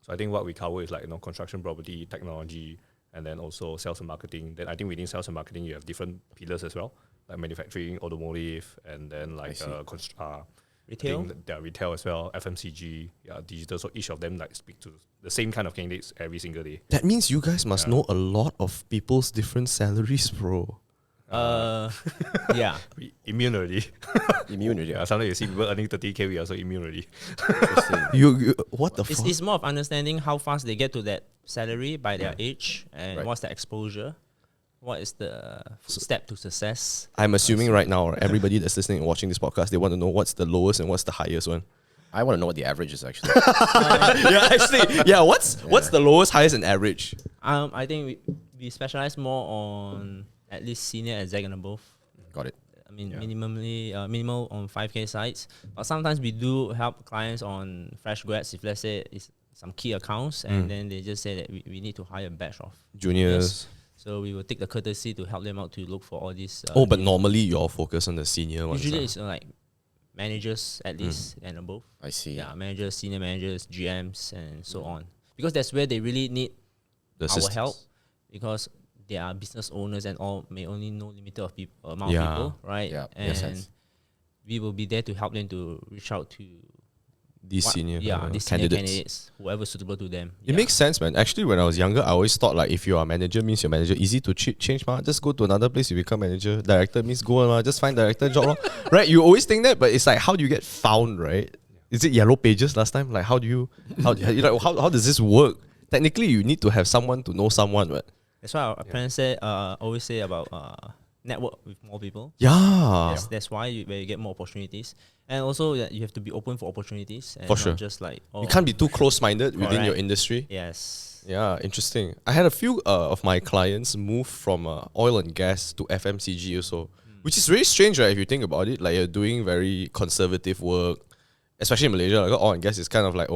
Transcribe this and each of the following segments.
So I think what we cover is like, construction, property, technology, and then also sales and marketing. Then I think within sales and marketing, you have different pillars as well, like manufacturing, automotive, and then like retail. Retail as well, FMCG, digital. So each of them like speak to the same kind of candidates every single day. That means you guys must know a lot of people's different salaries, bro. Yeah. We immune already. Immune already. Sometimes you see people earning 30K, we are also immune already. You what the fuck? It's more of understanding how fast they get to that salary by their age and what's the exposure, what is the step to success. I'm assuming right now, everybody that's listening and watching this podcast, they want to know what's the lowest and what's the highest one. I want to know what the average is actually. What's the lowest, highest, and average? I think we specialize more on at least senior exec and above. Got it. I mean, minimal on 5K sites. But sometimes we do help clients on fresh grads if, let's say, it's some key accounts and then they just say that we need to hire a batch of Juniors. So we will take the courtesy to help them out to look for all these. But normally you're focused on the senior ones. Usually it's like managers at least and above. I see. Yeah, managers, senior managers, GMs, and so on. Because that's where they really need our help, because they are business owners and all may only know limited amount of people, right? Yeah, and we will be there to help them to reach out to these senior candidates, whoever suitable to them. It makes sense, man. Actually, when I was younger, I always thought like if you're a manager, means you're manager. Easy to change, man. Just go to another place, you become manager. Director means go on, just find director job, right? You always think that, but it's like, how do you get found, right? Is it yellow pages last time? Like, how does this work? Technically, you need to have someone to know someone, right? That's why our parents always say about network with more people. Yeah. That's why where you get more opportunities. And also you have to be open for opportunities. And for sure. Not just like, you can't be too close-minded within your industry. Yes. Yeah, interesting. I had a few of my clients move from oil and gas to FMCG also, which is really strange, right? If you think about it, like you're doing very conservative work, especially in Malaysia. Like oil and gas is kind of like,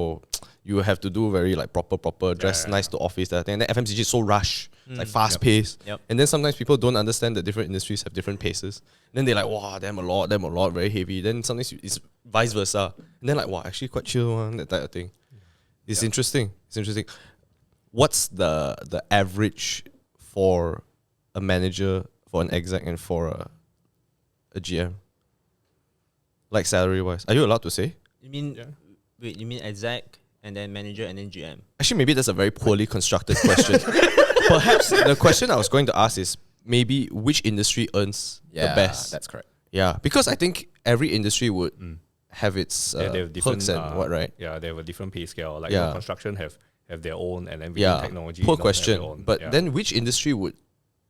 you have to do very like proper, dress nice to office, that thing. And then FMCG is so rush, like fast paced. Yep. And then sometimes people don't understand that different industries have different paces. And then they're like, wow, damn a lot, very heavy. Then sometimes it's vice versa. And then like, wow, actually quite chill one, that type of thing. It's interesting. What's the average for a manager, for an exec, and for a GM? Like salary wise. Are you allowed to say? You mean wait, you mean exec and then manager and then GM? Actually, maybe that's a very poorly constructed question. Perhaps the question I was going to ask is maybe which industry earns the best? That's correct. Yeah, because I think every industry would have its they have different, perks and right? Yeah, they have a different pay scale. Like construction have their own, and then technology. Poor question. But then which industry would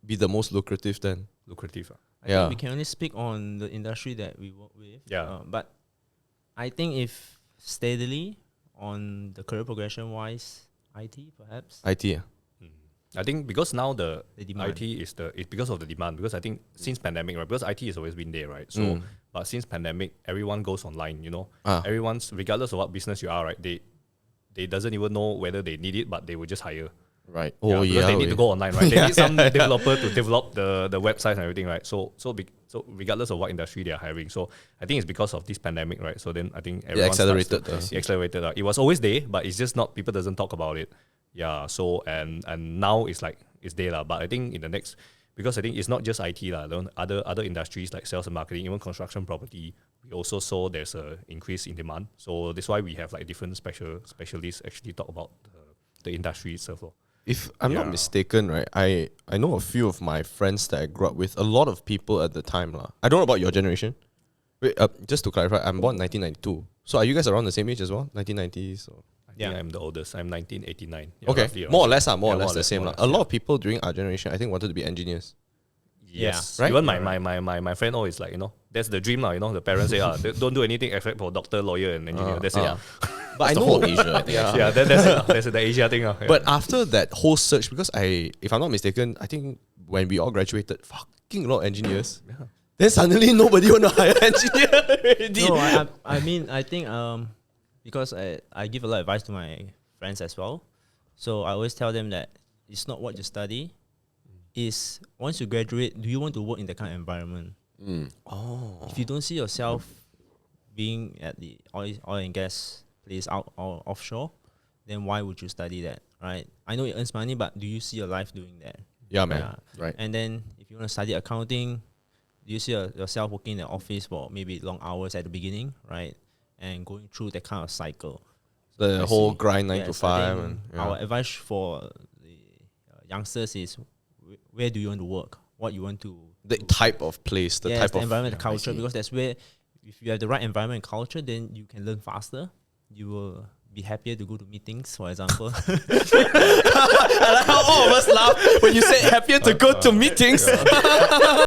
be the most lucrative then? Lucrative. I think we can only speak on the industry that we work with. Yeah. But I think if steadily on the career progression wise, IT perhaps. IT, yeah. I think because now the demand. IT is it's because of the demand. Because I think since pandemic, right? Because IT has always been there, right? So, but since pandemic, everyone goes online. Everyone's, regardless of what business you are, right? They doesn't even know whether they need it, but they will just hire. Right. Because they need to go online, right? They need some developer to develop the website and everything, right? So regardless of what industry they are hiring, so I think it's because of this pandemic, right? So then I think everyone accelerated. Accelerated. It was always there, but it's just not, people doesn't talk about it. Yeah. So and now it's like it's there lah. But I think in the next, because I think it's not just IT lah. Other industries like sales and marketing, even construction, property, we also saw there's a increase in demand. So that's why we have like different specialists actually talk about the industry itself. If I'm not mistaken, right, I know a few of my friends that I grew up with, a lot of people at the time. I don't know about your generation. Wait, just to clarify, I'm born 1992. So are you guys around the same age as well? 1990s? Or? I think I'm the oldest. I'm 1989. Okay, more or less the same. A lot of people during our generation, I think, wanted to be engineers. Yes. Right? Even my friend always like, that's the dream now. The parents say, don't do anything except for doctor, lawyer, and engineer. That's it. But I know whole Asia, I think. That's the Asia thing. But after that whole search, because if I'm not mistaken, I think when we all graduated, fucking a lot of engineers. Then suddenly nobody want to hire engineer already. No, I mean, I think because I give a lot of advice to my friends as well. So I always tell them that it's not what you study. Is once you graduate, do you want to work in that kind of environment? If you don't see yourself being at the oil and gas place out or offshore, then why would you study that, right? I know it earns money, but do you see your life doing that? Yeah, man. Yeah. Right. And then if you want to study accounting, do you see yourself working in the office for maybe long hours at the beginning, right? And going through that kind of cycle. The I whole see. grind 9 to Yes, I 5. think And, yeah. our advice for the youngsters is where do you want to work? What you want to The type of place, the yes, type the of environment, the I culture, see. because that's where if you have the right environment and culture, then you can learn faster. You will be happier to go to meetings, for example. I like how all of us laugh when you said happier to go to meetings.